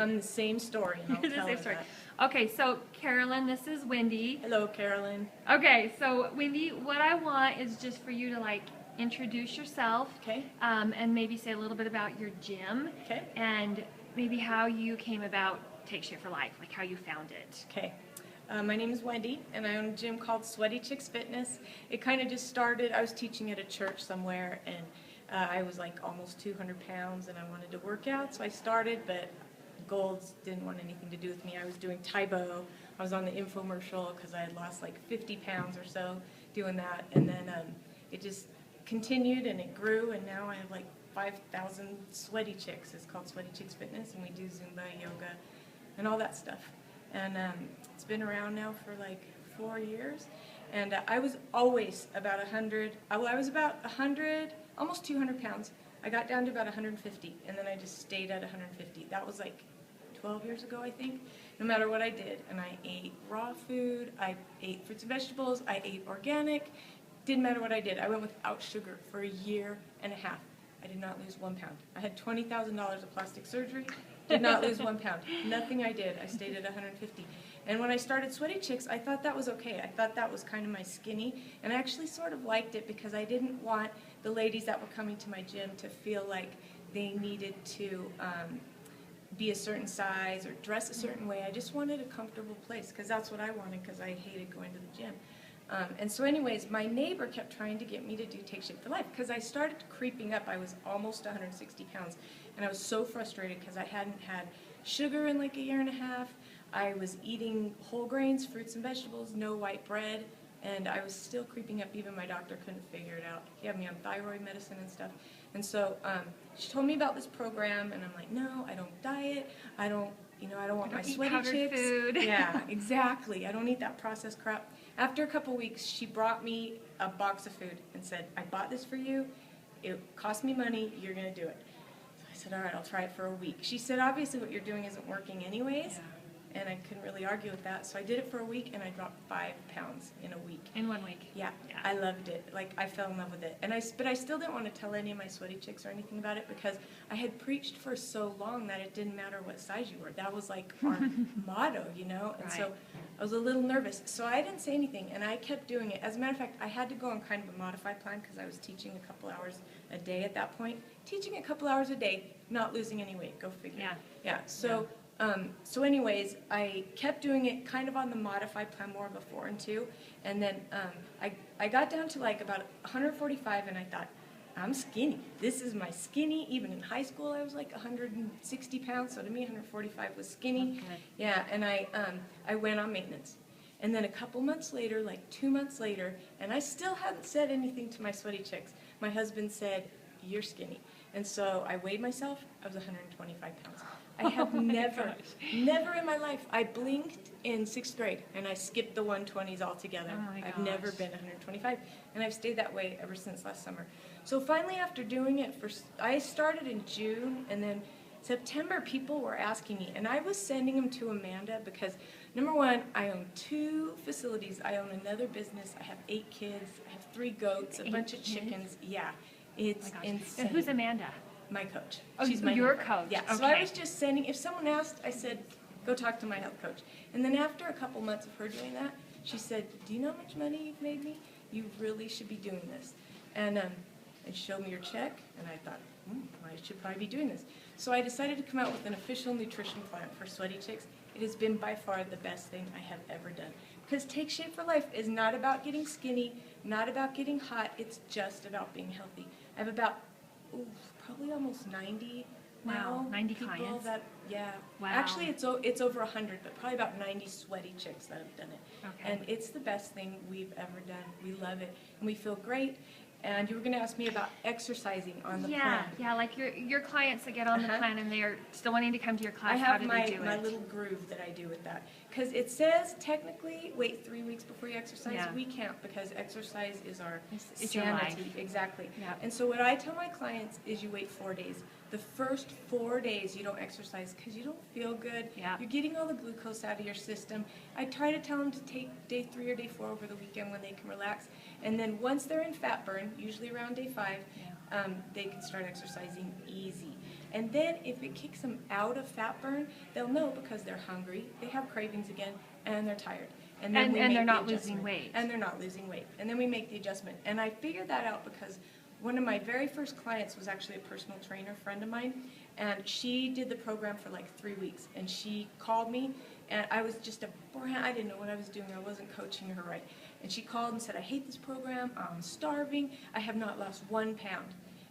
I'm the same story, and I'll You're the tell same her story. that. Okay, so Carolyn, this is Wendy. Hello, Carolyn. Okay, so Wendy, what I want is just for you to like introduce yourself. Okay. And maybe say a little bit about your gym. Okay. And maybe how you came about Take Shape for Life, like how you found it. Okay. My name is Wendy, and I own a gym called Sweaty Chicks Fitness. It kind of just started, I was teaching at a church somewhere, and I was like almost 200 pounds, and I wanted to work out, so I started, but Golds didn't want anything to do with me. I was doing Tybo. I was on the infomercial because I had lost like 50 pounds or so doing that, and then it just continued, and it grew, and now I have like 5,000 sweaty chicks. It's called Sweaty Chicks Fitness, and we do Zumba, yoga, and all that stuff. And it's been around now for like 4 years. And I was always about 100, I was about 100, almost 200 pounds. I got down to about 150, and then I just stayed at 150. That was like 12 years ago, I think. No matter what I did, and I ate raw food, I ate fruits and vegetables, I ate organic. Didn't matter what I did. I went without sugar for a year and a half. I did not lose 1 pound. I had $20,000 of plastic surgery. Did not lose 1 pound. Nothing I did. I stayed at 150. And when I started Sweaty Chicks, I thought that was okay. I thought that was kind of my skinny. And I actually sort of liked it because I didn't want the ladies that were coming to my gym to feel like they needed to be a certain size or dress a certain way. I just wanted a comfortable place because that's what I wanted because I hated going to the gym. And so anyways, my neighbor kept trying to get me to do Take Shape for Life because I started creeping up. I was almost 160 pounds, and I was so frustrated because I hadn't had sugar in like a year and a half. I was eating whole grains, fruits and vegetables, no white bread, and I was still creeping up. Even my doctor couldn't figure it out. He had me on thyroid medicine and stuff. And so she told me about this program, and I'm like, no, I don't diet. I don't want my Sweaty Chicks. Food. Yeah, exactly. I don't eat that processed crap. After a couple weeks, she brought me a box of food and said, I bought this for you. It cost me money. You're going to do it. So I said, all right, I'll try it for a week. She said, obviously what you're doing isn't working anyways. Yeah. And I couldn't really argue with that. So I did it for a week, and I dropped 5 pounds in a week. In 1 week? Yeah. I loved it. Like, I fell in love with it. But I still didn't want to tell any of my Sweaty Chicks or anything about it because I had preached for so long that it didn't matter what size you were. That was like our motto, you know? And so I was a little nervous. So I didn't say anything, and I kept doing it. As a matter of fact, I had to go on kind of a modified plan because I was teaching a couple hours a day at that point. Teaching a couple hours a day, not losing any weight. Go figure. Yeah. Yeah. So... So anyways, I kept doing it kind of on the modified plan, more of a 4 and 2, and then I got down to like about 145, and I thought, I'm skinny. This is my skinny. Even in high school, I was like 160 pounds, so to me 145 was skinny. Okay. Yeah, and I went on maintenance. And then a couple months later, like 2 months later, and I still hadn't said anything to my Sweaty Chicks, my husband said, you're skinny. And so I weighed myself. I was 125 pounds. I have never in my life, I blinked in 6th grade, and I skipped the 120s altogether. Oh my I've never been 125, and I've stayed that way ever since last summer. So finally, after doing it, I started in June, and then September, people were asking me, and I was sending them to Amanda because, number one, I own 2 facilities. I own another business. I have 8 kids. I have 3 goats, a bunch of chickens. Yeah, it's insane. And who's Amanda? My coach. Oh, she's my your neighbor. coach. Yeah. Okay. So I was just sending, if someone asked, I said, go talk to my health coach. And then after a couple months of her doing that, she said, do you know how much money you've made me? You really should be doing this. And she showed me your check, and I thought, I should probably be doing this. So I decided to come out with an official nutrition plan for Sweaty Chicks. It has been by far the best thing I have ever done. Because Take Shape for Life is not about getting skinny, not about getting hot, it's just about being healthy. I have about probably almost 90 now. Wow, 90 people clients? that, yeah. Wow. Actually, it's over 100, but probably about 90 Sweaty Chicks that have done it. Okay. And it's the best thing we've ever done. We love it, and we feel great. And you were going to ask me about exercising on the plan. Yeah, like your clients that get on the plan and they're still wanting to come to your class. I How have do they do my it? little groove that I do with that. Because it says technically wait 3 weeks before you exercise. Yeah. We can't because exercise is our It's your sanity. life. Exactly. Yeah. And so what I tell my clients is you wait 4 days. The first 4 days you don't exercise because you don't feel good. Yeah. You're getting all the glucose out of your system. I try to tell them to take day 3 or day 4 over the weekend when they can relax. And then once they're in fat burn, usually around day 5, they can start exercising easy. And then if it kicks them out of fat burn, they'll know because they're hungry, they have cravings again, and they're tired. And then we make they're the not losing adjustment. weight. And they're not losing weight. And then we make the adjustment. And I figured that out because one of my very first clients was actually a personal trainer friend of mine, and she did the program for like 3 weeks. And she called me, and I was just I didn't know what I was doing. I wasn't coaching her right. And she called and said, I hate this program. I'm starving. I have not lost 1 pound.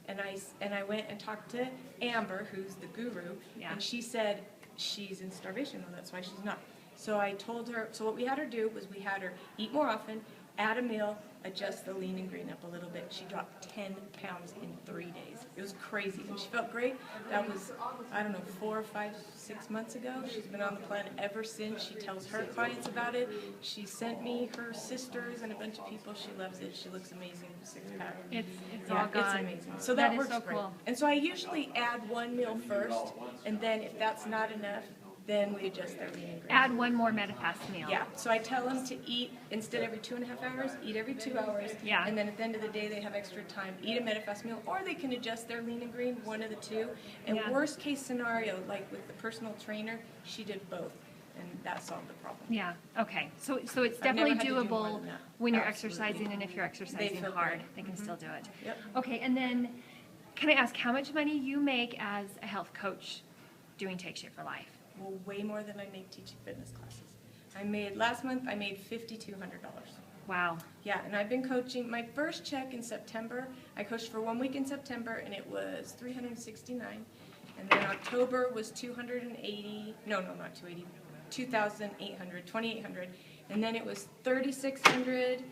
And I went and talked to Amber, who's the guru, and she said she's in starvation. Well, that's why she's not. So I told her, so what we had her do was we had her eat more often, add a meal, adjust the lean and green up a little bit. She dropped 10 pounds in 3 days. It was crazy, and she felt great. That was, I don't know, 4, 5, 6 months ago. She's been on the plan ever since. She tells her clients about it. She sent me her sisters and a bunch of people. She loves it. She looks amazing, 6-pack. It's all gone. It's amazing. So that is works so great. cool. And so I usually add 1 meal first, and then if that's not enough, then we adjust their lean and green. Add one more MetaFast meal. Yeah, so I tell them to eat, instead every 2.5 hours, eat every 2 hours. Yeah. And then at the end of the day, they have extra time, eat a MetaFast meal, or they can adjust their lean and green, one of the two. And Yeah. worst case scenario, like with the personal trainer, she did both, and that solved the problem. Yeah. Okay. So it's never definitely had to do more doable than that. when you're Absolutely. exercising, and if you're exercising feel hard, great. they can still do it. Yep. Okay. And then, can I ask how much money you make as a health coach doing Take Shape for Life? Well, way more than I make teaching fitness classes. Last month, I made $5,200. Wow. Yeah, and I've been coaching. My first check in September, I coached for 1 week in September, and it was $369. And then October was 280. No, not 280. 2,800, 2,800. And then it was 3,600,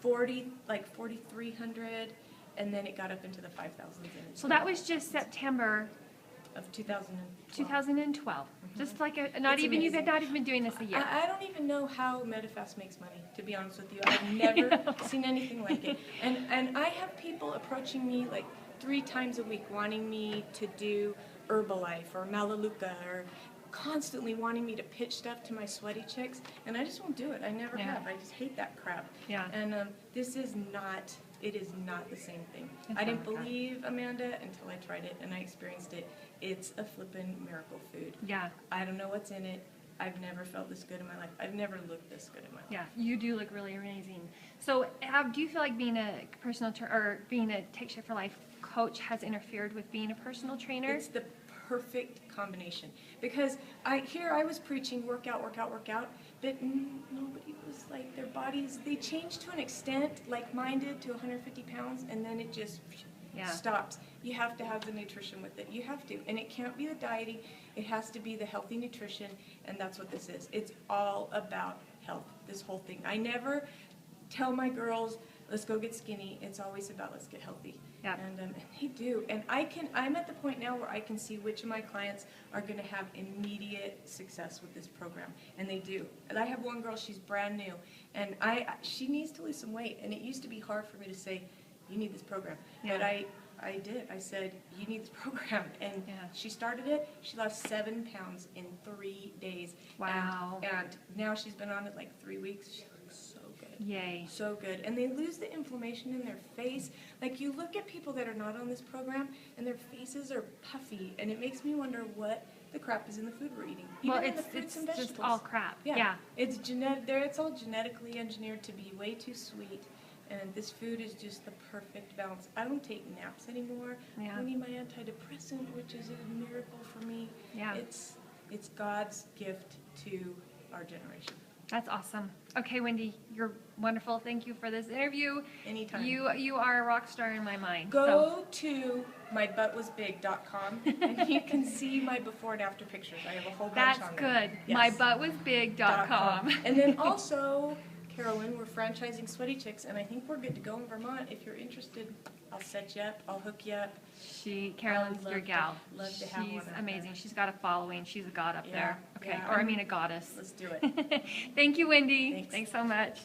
4,300, and then it got up into the 5,000s. So that was just September of 2012. 2012. Just like not It's even you've amazing. not even been doing this a year. I don't even know how MetaFast makes money, to be honest with you. I've never seen anything like it. And I have people approaching me like 3 times a week wanting me to do Herbalife or Melaleuca, or constantly wanting me to pitch stuff to my sweaty chicks, and I just won't do it. I never have. I just hate that crap. Yeah. And this is not, it is not the same thing. It's I didn't not, okay. believe Amanda until I tried it and I experienced it. It's a flippin' miracle food. Yeah. I don't know what's in it. I've never felt this good in my life. I've never looked this good in my life. Yeah, you do look really amazing. So, do you feel like being a personal or being a Take Shape for Life coach has interfered with being a personal trainer? It's the perfect combination, because I was preaching workout, but nobody was like, their bodies, they change to an extent, like mine did, to 150 pounds, and then it just stops. You have to have the nutrition with it. You have to. And it can't be the dieting. It has to be the healthy nutrition, and that's what this is. It's all about health, this whole thing. I never tell my girls, let's go get skinny. It's always about let's get healthy. Yeah. And they do. And I'm at the point now where I can see which of my clients are going to have immediate success with this program. And they do. And I have one girl, she's brand new, and she needs to lose some weight. And it used to be hard for me to say, you need this program. Yeah. But I did. I said, you need this program. And she started it. She lost 7 pounds in 3 days. Wow. And now she's been on it like 3 weeks. She looks so good. Yay. So good. And they lose the inflammation in their face. Like, you look at people that are not on this program, and their faces are puffy. And it makes me wonder what the crap is in the food we're eating. Well, Even in the it's fruits and just vegetables. all crap. Yeah. It's all genetically engineered to be way too sweet. And this food is just the perfect balance. I don't take naps anymore. Yeah. I don't need my antidepressant, which is a miracle for me. Yeah. It's God's gift to our generation. That's awesome. Okay, Wendy, you're wonderful. Thank you for this interview. Anytime. You are a rock star in my mind. Go to mybuttwasbig.com and you can see my before and after pictures. I have a whole bunch That's on there. good. Yes. mybuttwasbig.com. And then also, Carolyn, we're franchising Sweaty Chicks, and I think we're good to go in Vermont. If you're interested, I'll set you up. I'll hook you up. Carolyn's your gal. Love to have She's one up amazing. there. She's got a following. She's a god up there. Okay. yeah. Or I mean a goddess. Let's do it. Thank you, Wendy. Thanks. Thanks so much.